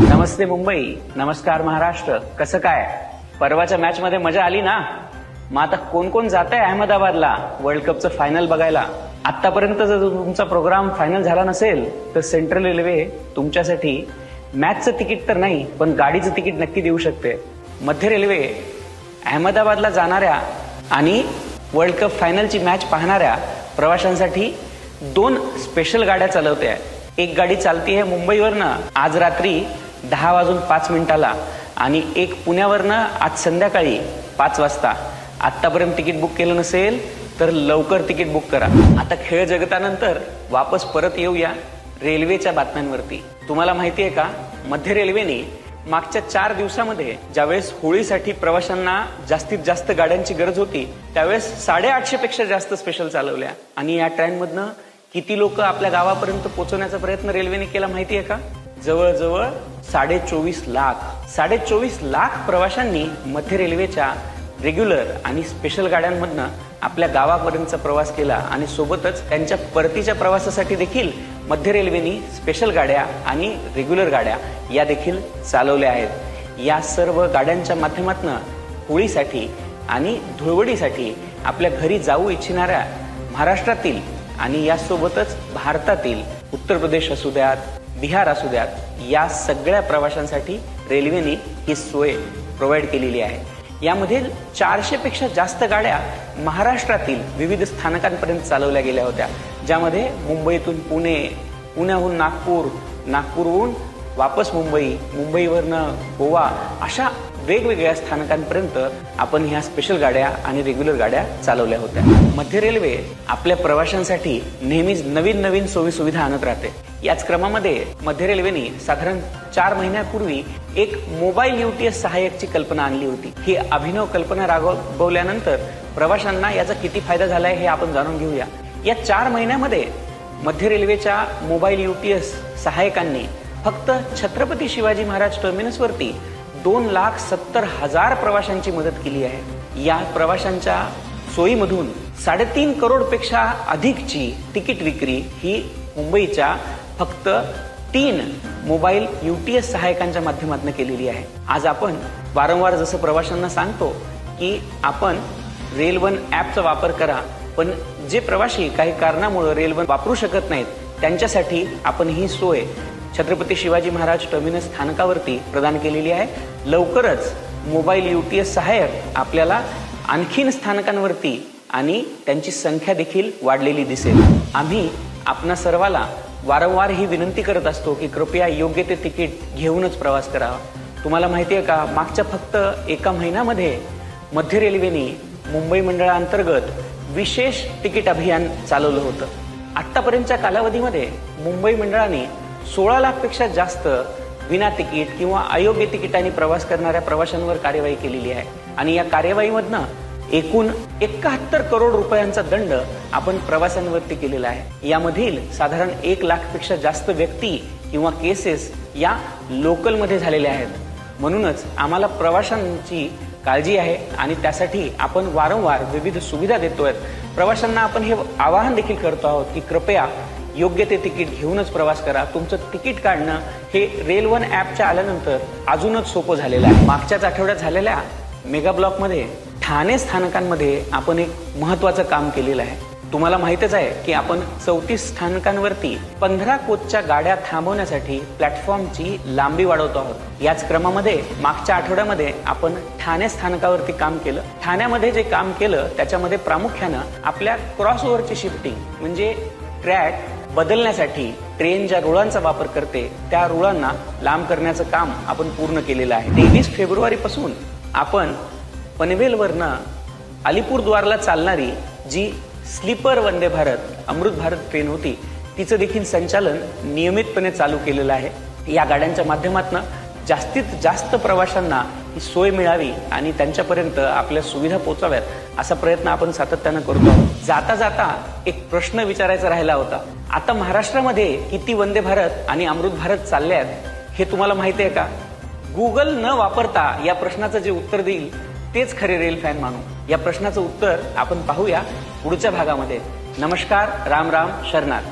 नमस्ते मुंबई, नमस्कार महाराष्ट्र. कसं काय? परवाच्या मॅच मध्ये मजा आली ना? मग आता कोण कोण जात आहे अहमदाबादला वर्ल्ड कपचं फायनल बघायला? आतापर्यंत जर तुमचा प्रोग्राम फायनल झाला नसेल तर सेंट्रल रेल्वे तुमच्यासाठी मॅचचं तिकीट तर नाही पण गाडीचं तिकीट नक्की देऊ शकते. मध्य रेल्वे अहमदाबादला जाणाऱ्या आणि वर्ल्ड कप फायनलची मॅच पाहणाऱ्या प्रवाशांसाठी 2 स्पेशल गाड्या चालवते आहे. एक गाडी चालती आहे मुंबईवरनं आज रात्री 10:05 आणि एक पुण्यावरनं आज संध्याकाळी 5 वाजता. आत्तापर्यंत तिकीट बुक केलं नसेल तर लवकर तिकीट बुक करा. आता खेळ जगतानंतर वापस परत येऊया रेल्वेच्या बातम्यांवरती. तुम्हाला माहिती आहे का, मध्य रेल्वेने मागच्या 4 दिवसामध्ये ज्यावेळेस होळीसाठी प्रवाशांना जास्तीत जास्त गाड्यांची गरज होती त्यावेळेस 850 पेक्षा जास्त स्पेशल चालवल्या. आणि या ट्रेनमधनं किती लोक आपल्या गावापर्यंत पोहोचवण्याचा प्रयत्न रेल्वेने केला माहिती आहे का? जवळजवळ 24.5 लाख. 24.5 लाख प्रवाशांनी मध्य रेल्वेच्या रेग्युलर आणि स्पेशल गाड्यांमधनं आपल्या गावापर्यंतचा प्रवास केला. आणि सोबतच त्यांच्या परतीच्या प्रवासासाठी देखील मध्य रेल्वेने स्पेशल गाड्या आणि रेग्युलर गाड्या या देखील चालवल्या आहेत. या सर्व गाड्यांच्या माध्यमातून होळीसाठी आणि धुळवडीसाठी आपल्या घरी जाऊ इच्छिणाऱ्या महाराष्ट्रातील आणि यासोबतच भारतातील उत्तर प्रदेश असू द्यात, बिहार असू द्यात, या सगळ्या प्रवाशांसाठी रेल्वेने ही सोय प्रोव्हाइड केलेली आहे. यामध्ये 400 पेक्षा जास्त गाड्या महाराष्ट्रातील विविध स्थानकांपर्यंत चालवल्या गेल्या होत्या, ज्यामध्ये मुंबईतून पुणे, पुण्याहून नागपूर, नागपूरहून वापस मुंबई, मुंबईवरनं गोवा, अशा वेगवेगळ्या स्थानकांपर्यंत आपण ह्या स्पेशल गाड्या आणि रेग्युलर गाड्या चालवल्या होत्या. मध्य रेल्वे आपल्या प्रवाशांसाठी नेहमीच नवीन नवीन सोयीसुविधा आणत राहते. याच क्रमामध्ये मध्य रेल्वेने साधारण 4 महिन्यापूर्वी एक मोबाईल UTS सहाय्यकची कल्पना आणली होती. ही अभिनव कल्पना राबवल्यानंतर प्रवाशांना याचा किती फायदा झालाय हे आपण जाणून घेऊया. या 4 महिन्यामध्ये मध्य रेल्वेच्या मोबाईल UTS सहाय्यकांनी फक्त छत्रपती शिवाजी महाराज टर्मिनसवरती 2,70,000 प्रवाशांची मदत केली आहे. या प्रवाशांच्या सोयीमधून 3.5 करोड पेक्षा अधिकची तिकीट विक्री ही मुंबईच्या फक्त 3 मोबाईल UTS सहाय्यकांच्या माध्यमातून केलेली आहे. आज आपण वारंवार जसं प्रवाशांना सांगतो की आपण रेल1 ॲपचा वापर करा, पण जे प्रवासी काही कारणामुळे रेल1 वापरू शकत नाहीत त्यांच्यासाठी आपण ही सोय छत्रपती शिवाजी महाराज टर्मिनस स्थानकावरती प्रदान केलेली आहे. लवकरच मोबाईल UTS सहाय्यक आपल्याला आणखीन स्थानकांवरती आणि त्यांची संख्या देखील वाढलेली दिसेल. आम्ही आपणा सर्वाला वारंवार ही विनंती करत असतो की कृपया योग्य ते तिकीट घेऊनच प्रवास करावा. तुम्हाला माहिती आहे का, मागच्या फक्त 1 महिन्यामध्ये मध्य रेल्वेने मुंबई मंडळाअंतर्गत विशेष तिकीट अभियान चालवलं होतं. आतापर्यंतच्या कालावधीमध्ये मुंबई मंडळाने 16 लाख पेक्षा जास्त विना तिकीट किंवा अयोग्य तिकिटांनी प्रवास करणाऱ्या प्रवाशांवर कार्यवाही केलेली आहे. आणि या कार्यवाहीमधनं एकूण 71 करोड रुपयांचा दंड आपण प्रवाशांवरती केलेला आहे. यामधील साधारण 1 लाख पेक्षा जास्त व्यक्ती किंवा केसेस या लोकलमध्ये झालेल्या आहेत. म्हणूनच आम्हाला प्रवाशांची काळजी आहे आणि त्यासाठी आपण वारंवार विविध सुविधा देतोय. प्रवाशांना आपण हे आवाहन देखील करतो आहोत की कृपया योग्य ते तिकीट घेऊनच प्रवास करा. तुमचं तिकीट काढणं हे रेल1 ॲपच्या आल्यानंतर अजूनच सोपं झालेलं आहे. मागच्याच आठवड्यात झालेल्या मेगा ब्लॉकमध्ये ठाणे स्थानकांमध्ये आपण एक महत्त्वाचं काम केलेलं आहे. तुम्हाला माहितच आहे की आपण 34 स्थानकांवरती 15 कोचच्या गाड्या थांबवण्यासाठी प्लॅटफॉर्मची लांबी वाढवतो आहोत. याच क्रमामध्ये मागच्या आठवड्यामध्ये आपण ठाणे स्थानकावरती काम केलं. ठाण्यामध्ये जे काम केलं त्याच्यामध्ये प्रामुख्यानं आपल्या क्रॉसओव्हरची शिफ्टिंग म्हणजे ट्रॅक बदलण्यासाठी ट्रेन ज्या रुळांचा वापर करते त्या रुळांना लांब करण्याचं काम आपण पूर्ण केलेलं आहे. 23 फेब्रुवारीपासून आपण पनवेलवरनं अलिपूरद्वारला चालणारी जी स्लीपर वंदे भारत अमृत भारत ट्रेन होती तिचं देखील संचालन नियमितपणे चालू केलेलं आहे. या गाड्यांच्या माध्यमातून जास्तीत जास्त प्रवाशांना ही सोय मिळावी आणि त्यांच्यापर्यंत आपल्या सुविधा पोहोचाव्यात असा प्रयत्न आपण सातत्यानं करतो आहोत. जाता जाता एक प्रश्न विचारायचा राहिला होता. आता महाराष्ट्रामध्ये किती वंदे भारत आणि अमृत भारत चालले आहेत हे तुम्हाला माहिती आहे का? गुगल न वापरता या प्रश्नाचं जे उत्तर देईल तेच खरे रेल फॅन मानू. या प्रश्नाचं उत्तर आपण पाहूया पुढच्या भागामध्ये. नमस्कार, राम राम, शरणार्थ.